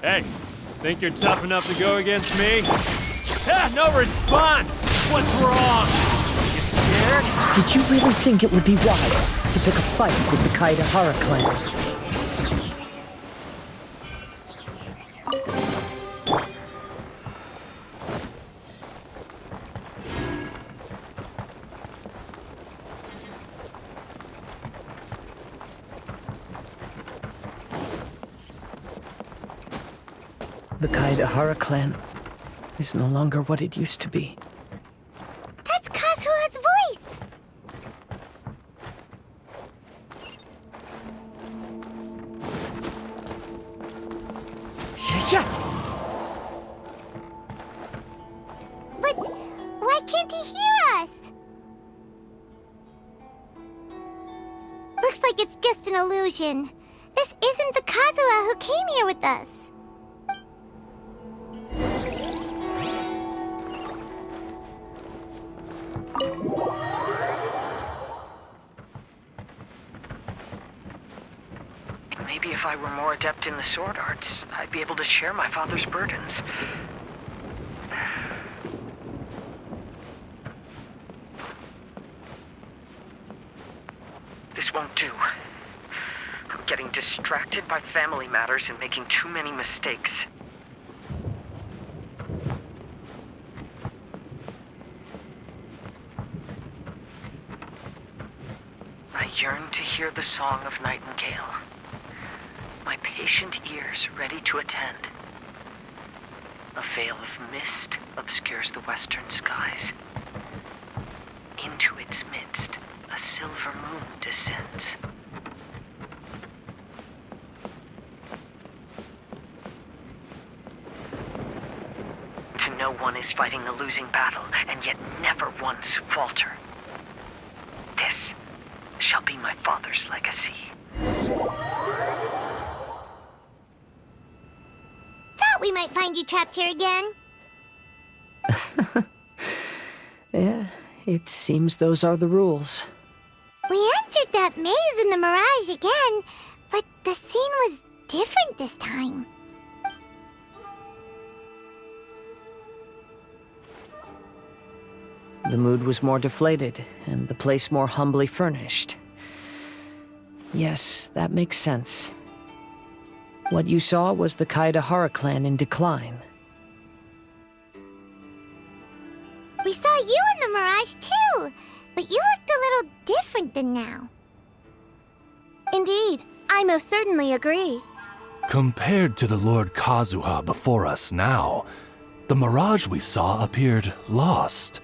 Hey, think you're tough enough to go against me? Ah, no response! What's wrong? You scared? Did you really think it would be wise to pick a fight with the Kazuha clan? The Kazuha clan is no longer what it used to be. That's Kazuha's voice! Yeah. But why can't he hear us? Looks like it's just an illusion. This isn't the Kazuha who came here with us. Maybe if I were more adept in the sword arts, I'd be able to share my father's burdens. This won't do. I'm getting distracted by family matters and making too many mistakes. I yearn to hear the song of Nightingale. My patient ears ready to attend. A veil of mist obscures the western skies. Into its midst, a silver moon descends. To know one is fighting a losing battle, and yet never once falter. This shall be my father's legacy. We might find you trapped here again. Yeah, it seems those are the rules. We entered that maze in the Mirage again, but the scene was different this time. The mood was more deflated, and the place more humbly furnished. Yes, that makes sense. What you saw was the Kazuha clan in decline. We saw you in the Mirage too, but you looked a little different than now. Indeed, I most certainly agree. Compared to the Lord Kazuha before us now, the mirage we saw appeared lost,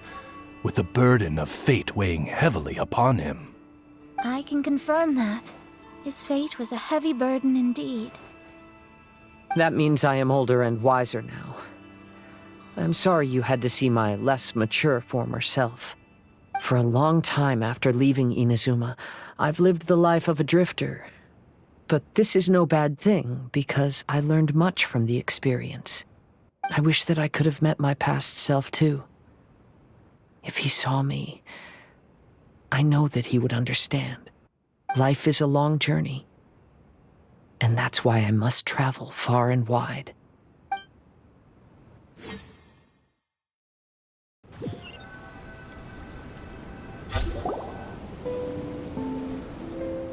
with the burden of fate weighing heavily upon him. I can confirm that. His fate was a heavy burden indeed. That means I am older and wiser now. I'm sorry you had to see my less mature former self. For a long time after leaving Inazuma, I've lived the life of a drifter. But this is no bad thing, because I learned much from the experience. I wish that I could have met my past self too. If he saw me, I know that he would understand. Life is a long journey. And that's why I must travel far and wide.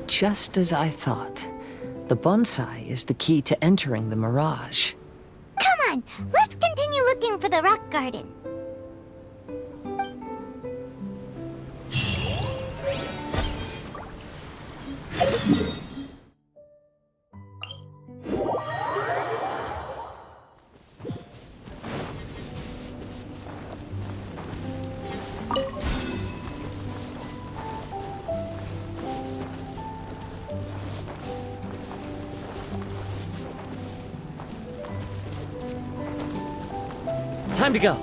Just as I thought, the bonsai is the key to entering the Mirage. Come on, let's continue looking for the rock garden. Time to go.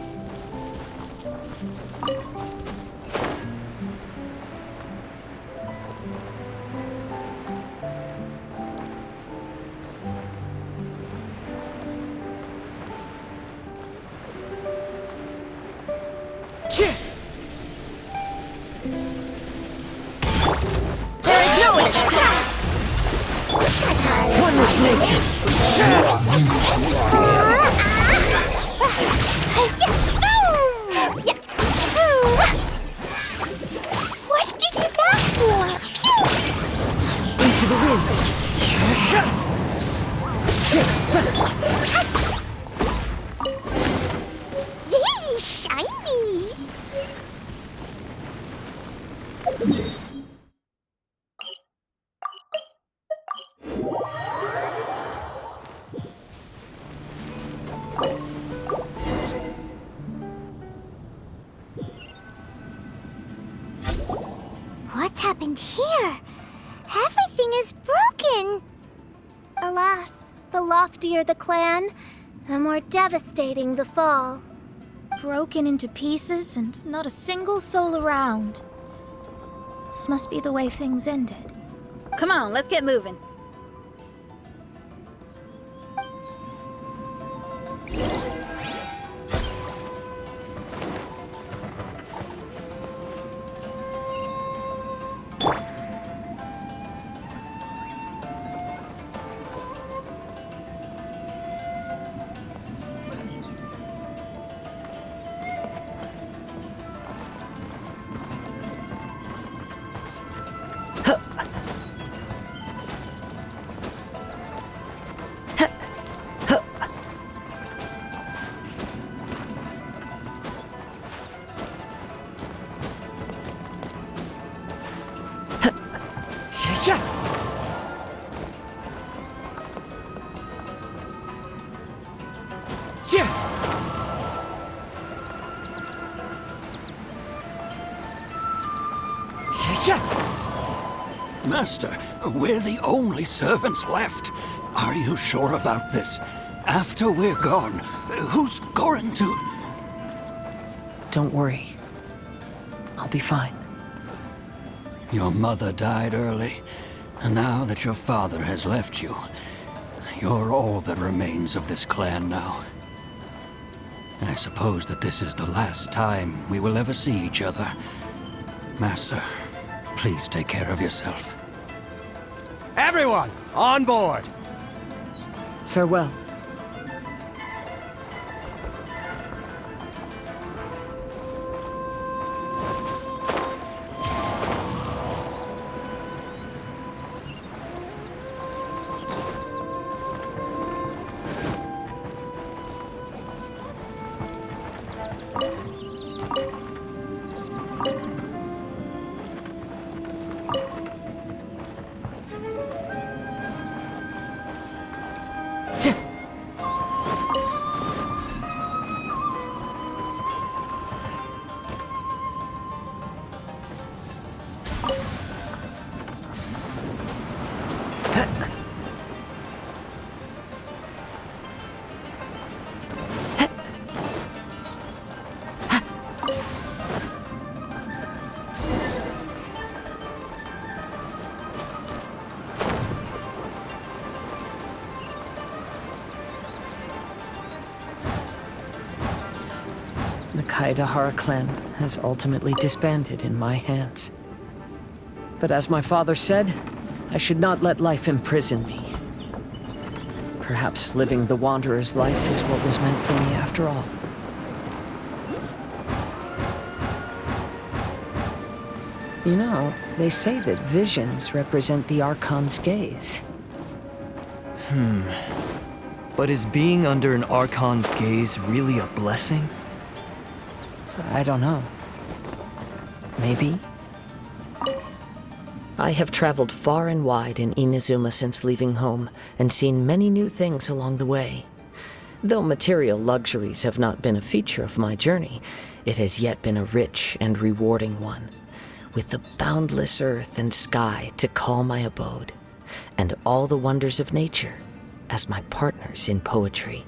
One with nature. What did you do that for? Phew! Into the wind. Yay, shiny! What's happened here? Everything is broken! Alas, the loftier the clan, the more devastating the fall. Broken into pieces and not a single soul around. This must be the way things ended. Come on, let's get moving. Master, we're the only servants left. Are you sure about this? After we're gone, who's going to... Don't worry. I'll be fine. Your mother died early, and now that your father has left you, you're all that remains of this clan now. I suppose that this is the last time we will ever see each other. Master, please take care of yourself. Everyone, on board! Farewell. The Kaedahara clan has ultimately disbanded in my hands. But as my father said, I should not let life imprison me. Perhaps living the Wanderer's life is what was meant for me after all. You know, they say that visions represent the Archon's gaze. But is being under an Archon's gaze really a blessing? I don't know. Maybe? I have traveled far and wide in Inazuma since leaving home, and seen many new things along the way. Though material luxuries have not been a feature of my journey, it has yet been a rich and rewarding one, with the boundless earth and sky to call my abode, and all the wonders of nature as my partners in poetry.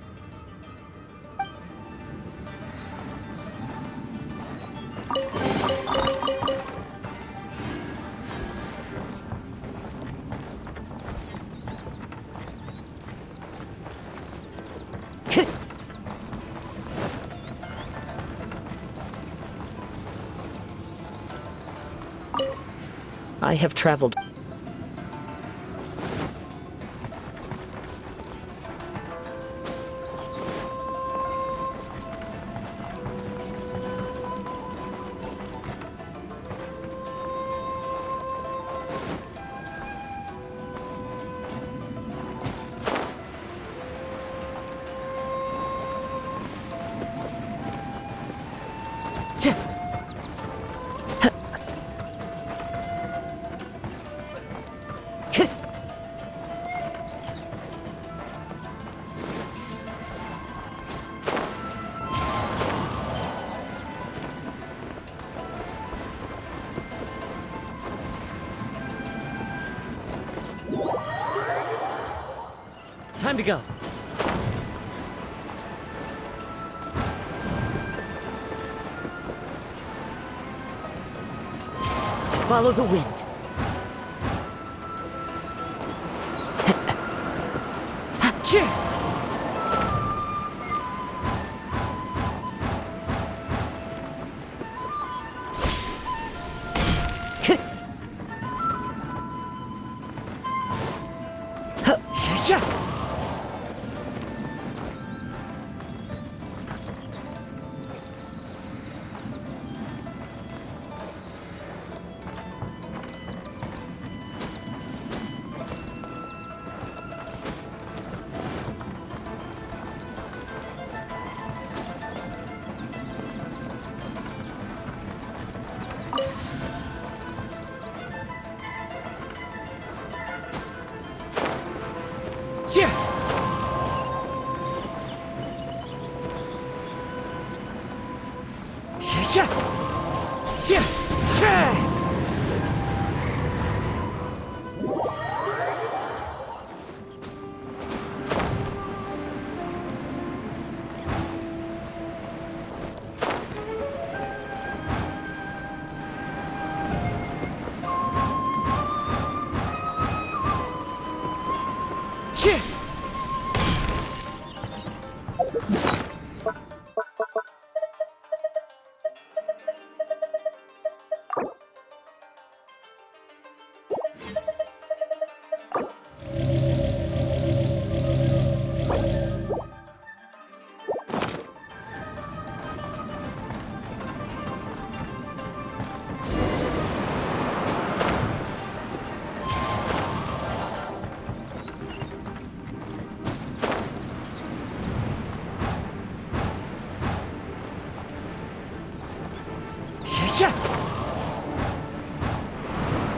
I have traveled. Time to go. Follow the wind.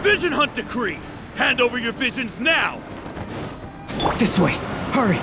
Vision Hunt Decree! Hand over your visions now! This way. Hurry.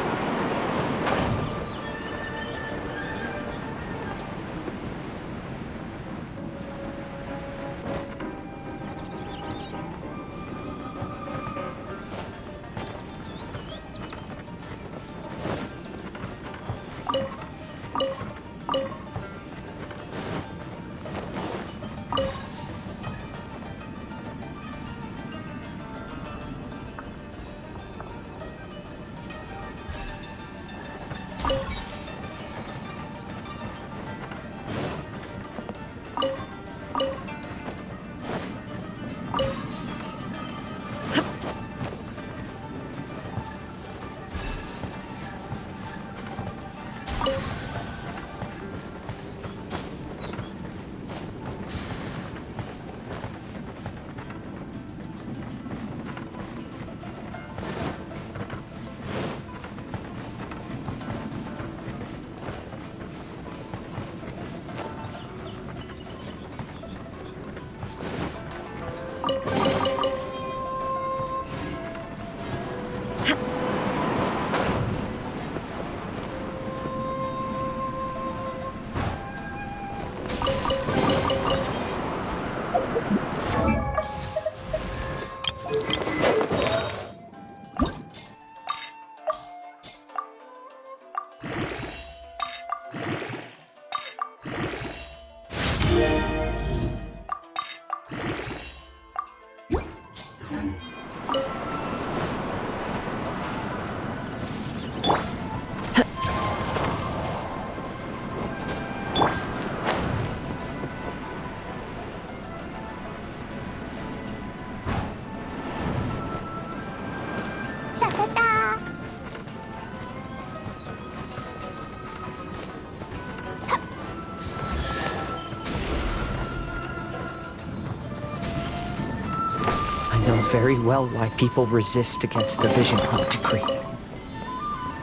I know very well why people resist against the Vision Hunt Decree.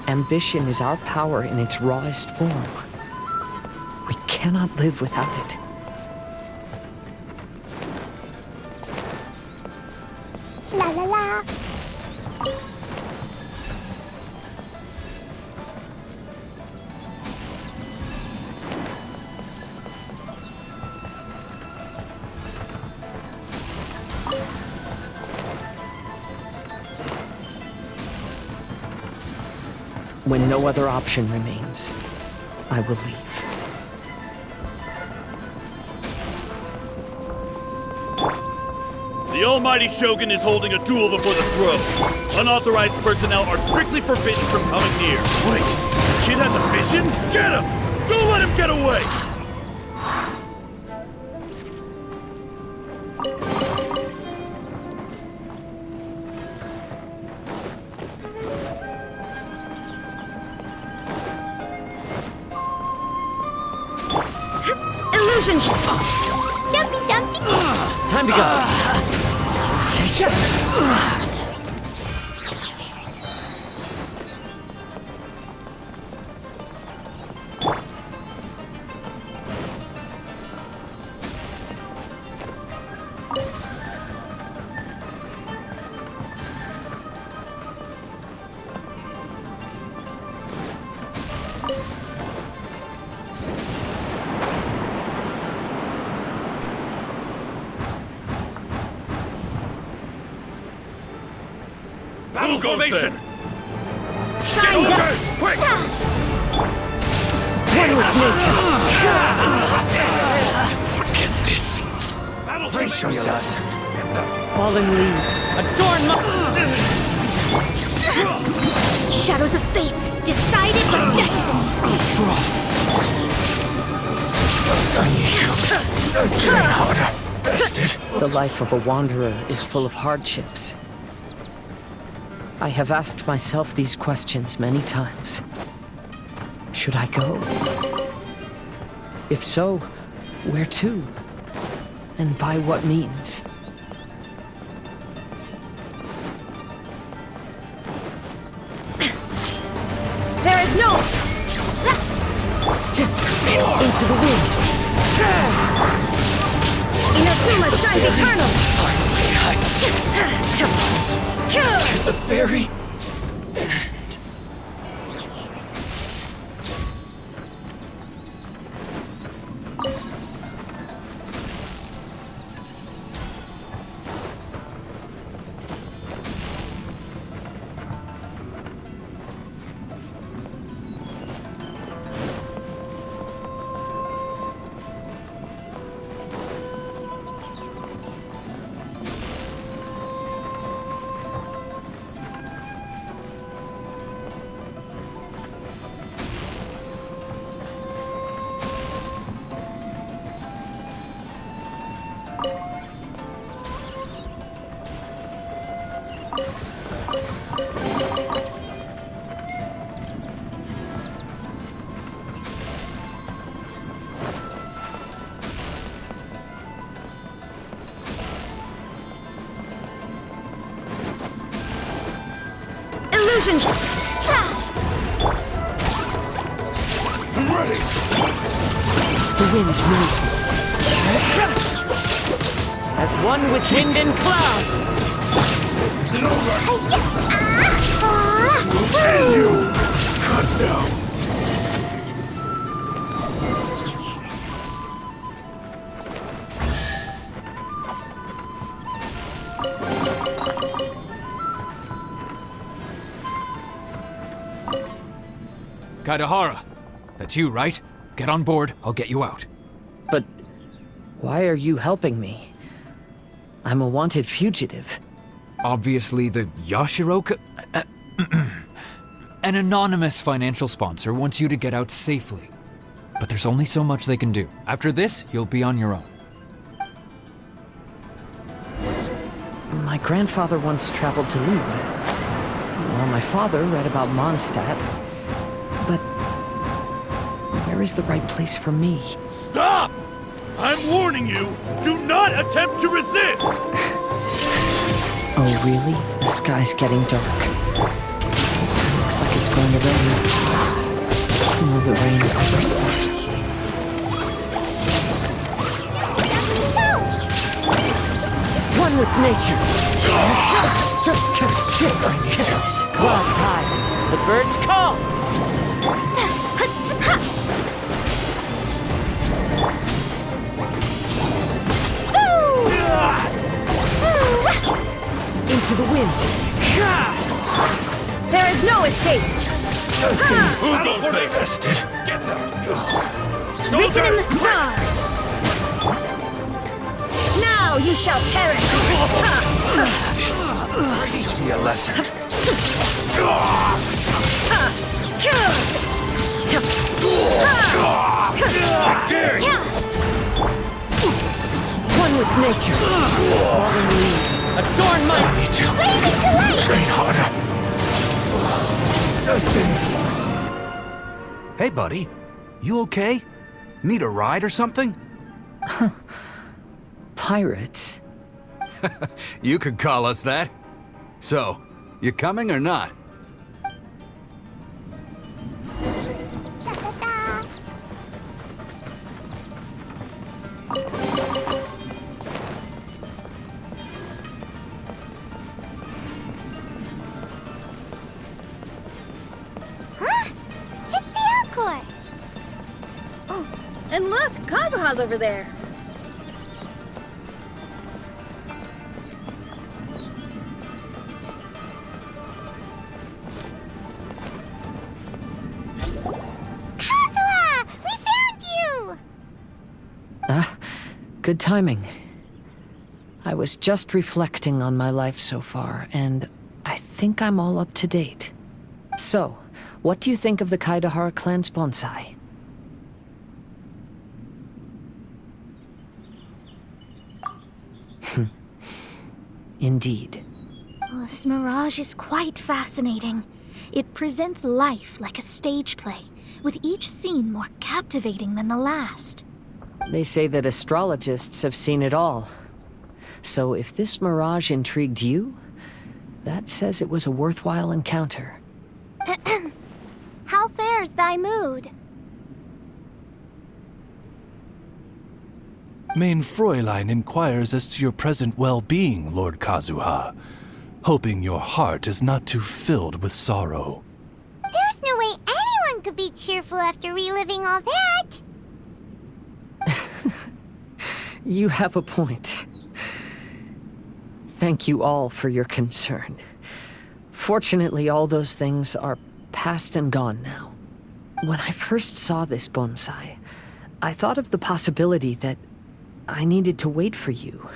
Ambition is our power in its rawest form. We cannot live without it. La la la. When no other option remains, I will leave. The almighty Shogun is holding a duel before the throne. Unauthorized personnel are strictly forbidden from coming near. Wait, the kid has a vision? Get him! Don't let him get away! Illusion Jumpy Dumpty. Time to go! Battle formation! Shine down! Quick! One with nature! Forget this. Battle Brace formation! yourselves. Fallen leaves, adorn my... Shadows of fate, decided by destiny. I need you. Train harder, bastard. The life of a wanderer is full of hardships. I have asked myself these questions many times. Should I go? If so, where to? And by what means? There is no... Into the wind! Inazuma shines eternal! The fairy. Illusion... The wind knows me. As one with wind and cloud! And you! Cut down! Kazuha, that's you, right? Get on board, I'll get you out. But why are you helping me? I'm a wanted fugitive. Obviously the Yashiro... An anonymous financial sponsor wants you to get out safely. But there's only so much they can do. After this, you'll be on your own. My grandfather once traveled to Liyue, while my father read about Mondstadt. But where is the right place for me? Stop! I'm warning you, do not attempt to resist! Oh, really? The sky's getting dark. Looks like it's going to rain. Will the rain ever stop? One with nature. Clouds high. The birds call. Into the wind. There is no escape! Who goes there? Get them! Written in the stars! Now you shall perish! Teach me a lesson. One with nature. Falling leaves adorn my... Train harder. Hey, buddy. You okay? Need a ride or something? Pirates? You could call us that. So, you coming or not? Huh? It's the Encore! Oh, and look, Kazuha's over there. Kazuha! We found you! Good timing. I was just reflecting on my life so far, and I think I'm all up to date. So, what do you think of the Kaidahara clan's bonsai? Indeed. Oh, this mirage is quite fascinating. It presents life like a stage play, with each scene more captivating than the last. They say that astrologists have seen it all. So if this mirage intrigued you, that says it was a worthwhile encounter. How fares thy mood? Main Fräulein inquires as to your present well-being, Lord Kazuha, hoping your heart is not too filled with sorrow. There's no way anyone could be cheerful after reliving all that! You have a point. Thank you all for your concern. Fortunately, all those things are past and gone now. When I first saw this bonsai, I thought of the possibility that I needed to wait for you.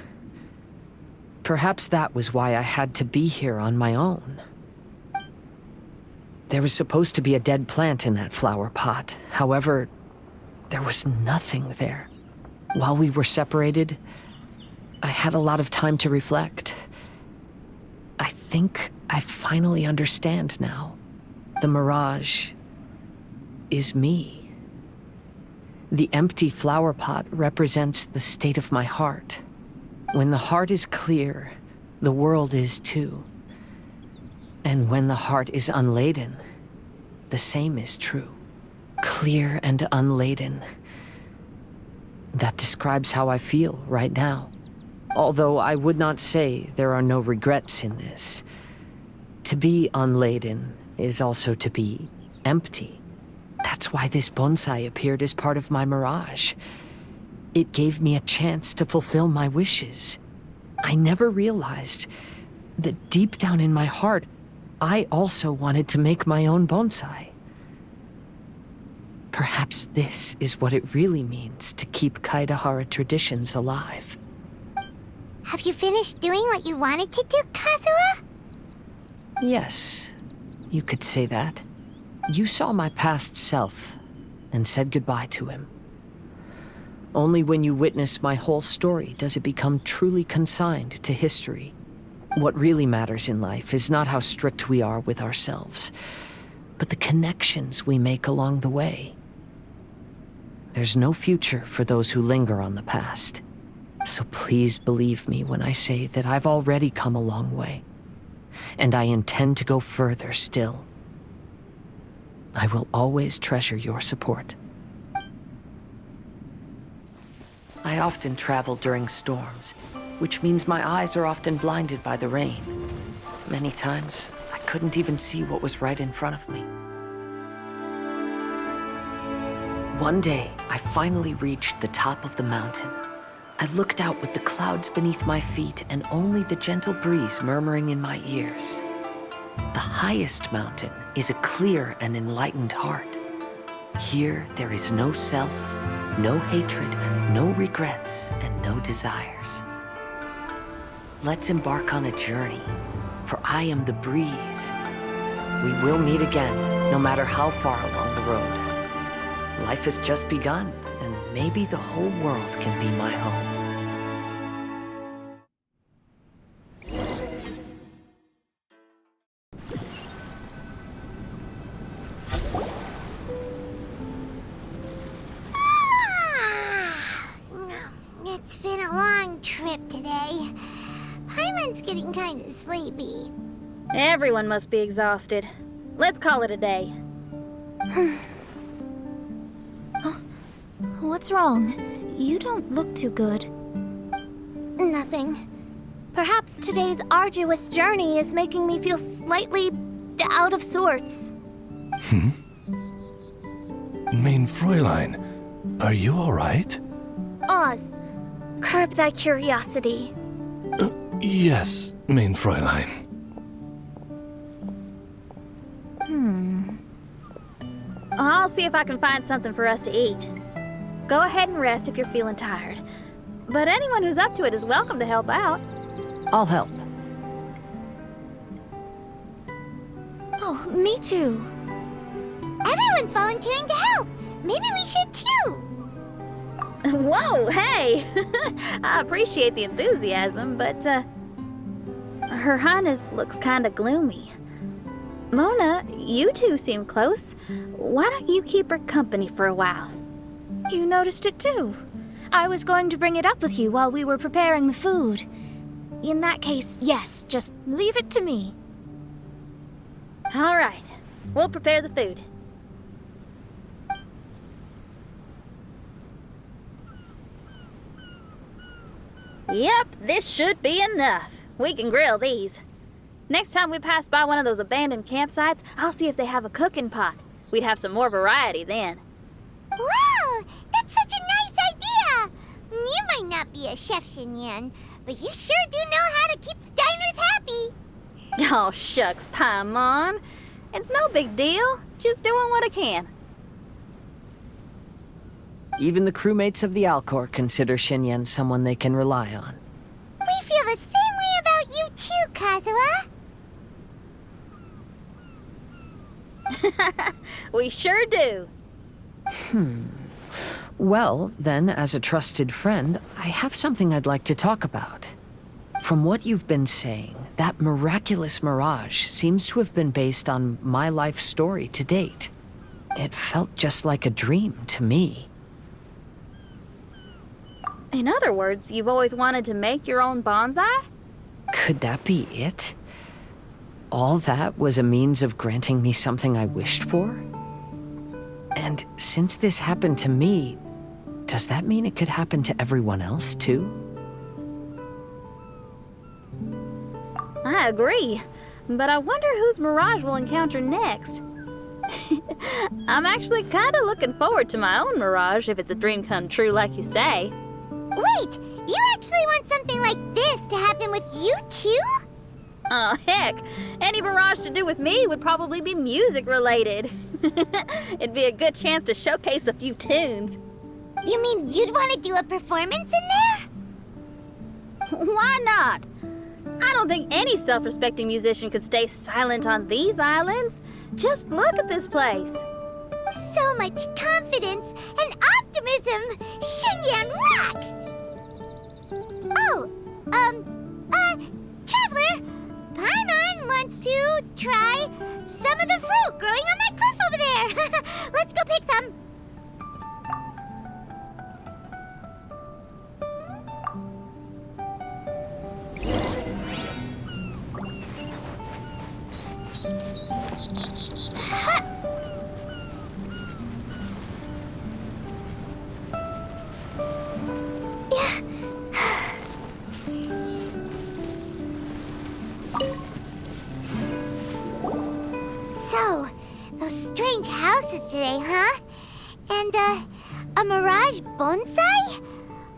Perhaps that was why I had to be here on my own. There was supposed to be a dead plant in that flower pot. However, there was nothing there. While we were separated, I had a lot of time to reflect. I think I finally understand now. The mirage is me. The empty flower pot represents the state of my heart. When the heart is clear, the world is too. And when the heart is unladen, the same is true. Clear and unladen. That describes how I feel right now. Although I would not say there are no regrets in this. To be unladen is also to be empty. That's why this bonsai appeared as part of my mirage. It gave me a chance to fulfill my wishes. I never realized that deep down in my heart, I also wanted to make my own bonsai. Perhaps this is what it really means to keep Kaidahara traditions alive. Have you finished doing what you wanted to do, Kazuha? Yes, you could say that. You saw my past self and said goodbye to him. Only when you witness my whole story does it become truly consigned to history. What really matters in life is not how strict we are with ourselves, but the connections we make along the way. There's no future for those who linger on the past. So please believe me when I say that I've already come a long way, and I intend to go further still. I will always treasure your support. I often travel during storms, which means my eyes are often blinded by the rain. Many times, I couldn't even see what was right in front of me. One day, I finally reached the top of the mountain. I looked out with the clouds beneath my feet and only the gentle breeze murmuring in my ears. The highest mountain is a clear and enlightened heart. Here there is no self, no hatred, no regrets, and no desires. Let's embark on a journey, for I am the breeze. We will meet again, no matter how far along the road. Life has just begun, and maybe the whole world can be my home. It's been a long trip today. Paimon's getting kind of sleepy. Everyone must be exhausted. Let's call it a day. What's wrong? You don't look too good. Nothing. Perhaps today's arduous journey is making me feel slightly out of sorts. Main Fräulein, are you alright? Oz, curb thy curiosity. Yes, Main Fräulein. I'll see if I can find something for us to eat. Go ahead and rest if you're feeling tired. But anyone who's up to it is welcome to help out. I'll help. Oh, me too. Everyone's volunteering to help. Maybe we should too. Whoa, hey! I appreciate the enthusiasm, but, Her Highness looks kinda gloomy. Mona, you two seem close. Why don't you keep her company for a while? You noticed it too. I was going to bring it up with you while we were preparing the food. In that case, yes, just leave it to me. All right, we'll prepare the food. Yep, this should be enough. We can grill these. Next time we pass by one of those abandoned campsites, I'll see if they have a cooking pot. We'd have some more variety then. Wow! That's such a nice idea! You might not be a chef, Xinyan, but you sure do know how to keep the diners happy. Oh, shucks, Paimon. It's no big deal. Just doing what I can. Even the crewmates of the Alcor consider Xinyan someone they can rely on. We feel the same way about you too, Kazuha. We sure do. Well, then, as a trusted friend, I have something I'd like to talk about. From what you've been saying, that miraculous mirage seems to have been based on my life story to date. It felt just like a dream to me. In other words, you've always wanted to make your own bonsai? Could that be it? All that was a means of granting me something I wished for? And since this happened to me, does that mean it could happen to everyone else too? I agree, but I wonder whose mirage we'll encounter next. I'm actually kind of looking forward to my own mirage if it's a dream come true like you say. Wait, you actually want something like this to happen with you too? Oh, heck. Any mirage to do with me would probably be music related. It'd be a good chance to showcase a few tunes. You mean you'd want to do a performance in there? Why not? I don't think any self-respecting musician could stay silent on these islands. Just look at this place. So much confidence and optimism! Xinyan rocks! Oh, Traveler, Paimon wants to try some of the fruit growing on that cliff over there. Let's go pick some. So, those strange houses today, huh? And, a mirage bonsai?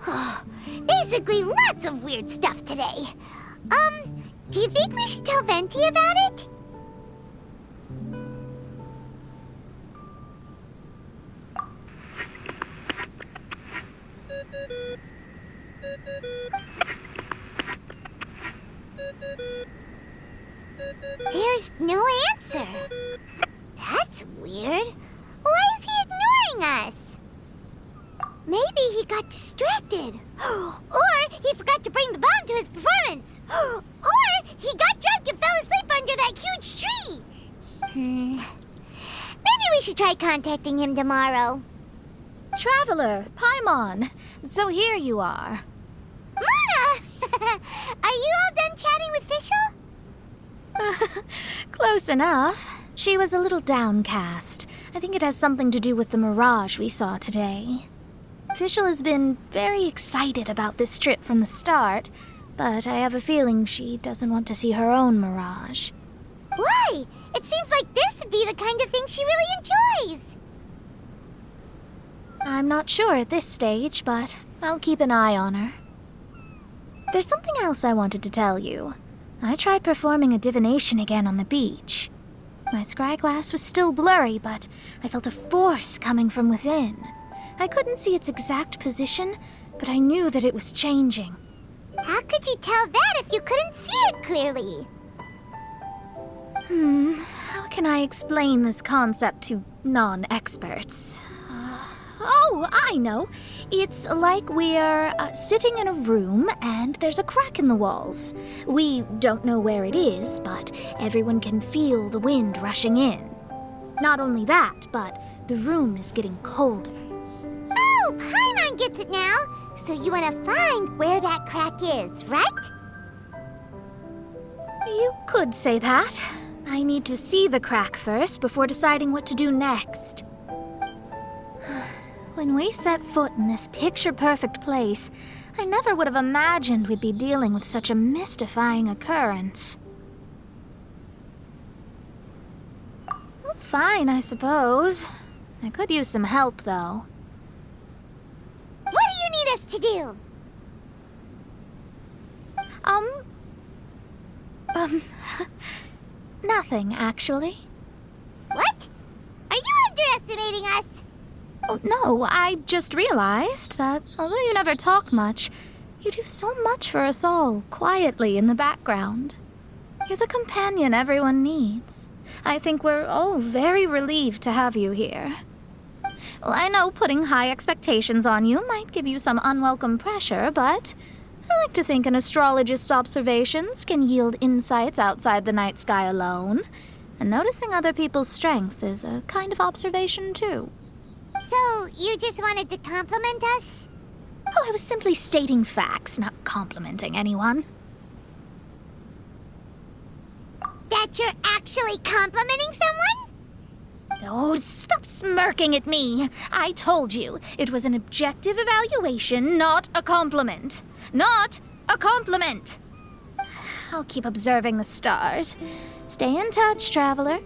Oh, basically lots of weird stuff today. Do you think we should tell Venti about it? There's no answer. That's weird. Why is he ignoring us? Maybe he got distracted. Or he forgot to bring the bomb to his performance. Or he got drunk and fell asleep under that huge tree. Maybe we should try contacting him tomorrow. Traveler, Paimon. So here you are. Mona! Are you all done chatting with Fischl? Close enough. She was a little downcast. I think it has something to do with the mirage we saw today. Fischl has been very excited about this trip from the start, but I have a feeling she doesn't want to see her own mirage. Why? It seems like this would be the kind of thing she really enjoys. I'm not sure at this stage, but I'll keep an eye on her. There's something else I wanted to tell you. I tried performing a divination again on the beach. My scryglass was still blurry, but I felt a force coming from within. I couldn't see its exact position, but I knew that it was changing. How could you tell that if you couldn't see it clearly? How can I explain this concept to non-experts? Oh, I know. It's like we're sitting in a room and there's a crack in the walls. We don't know where it is, but everyone can feel the wind rushing in. Not only that, but the room is getting colder. Oh, Paimon gets it now. So you want to find where that crack is, right? You could say that. I need to see the crack first before deciding what to do next. When we set foot in this picture-perfect place, I never would have imagined we'd be dealing with such a mystifying occurrence. Well, fine, I suppose. I could use some help, though. What do you need us to do? Nothing, actually. What? Are you underestimating us? Oh, no, I just realized that although you never talk much, you do so much for us all, quietly in the background. You're the companion everyone needs. I think we're all very relieved to have you here. Well, I know putting high expectations on you might give you some unwelcome pressure, but I like to think an astrologist's observations can yield insights outside the night sky alone. And noticing other people's strengths is a kind of observation, too. So, you just wanted to compliment us? Oh, I was simply stating facts, not complimenting anyone. That you're actually complimenting someone? Oh, stop smirking at me. I told you, it was an objective evaluation, not a compliment. Not a compliment! I'll keep observing the stars. Stay in touch, traveler.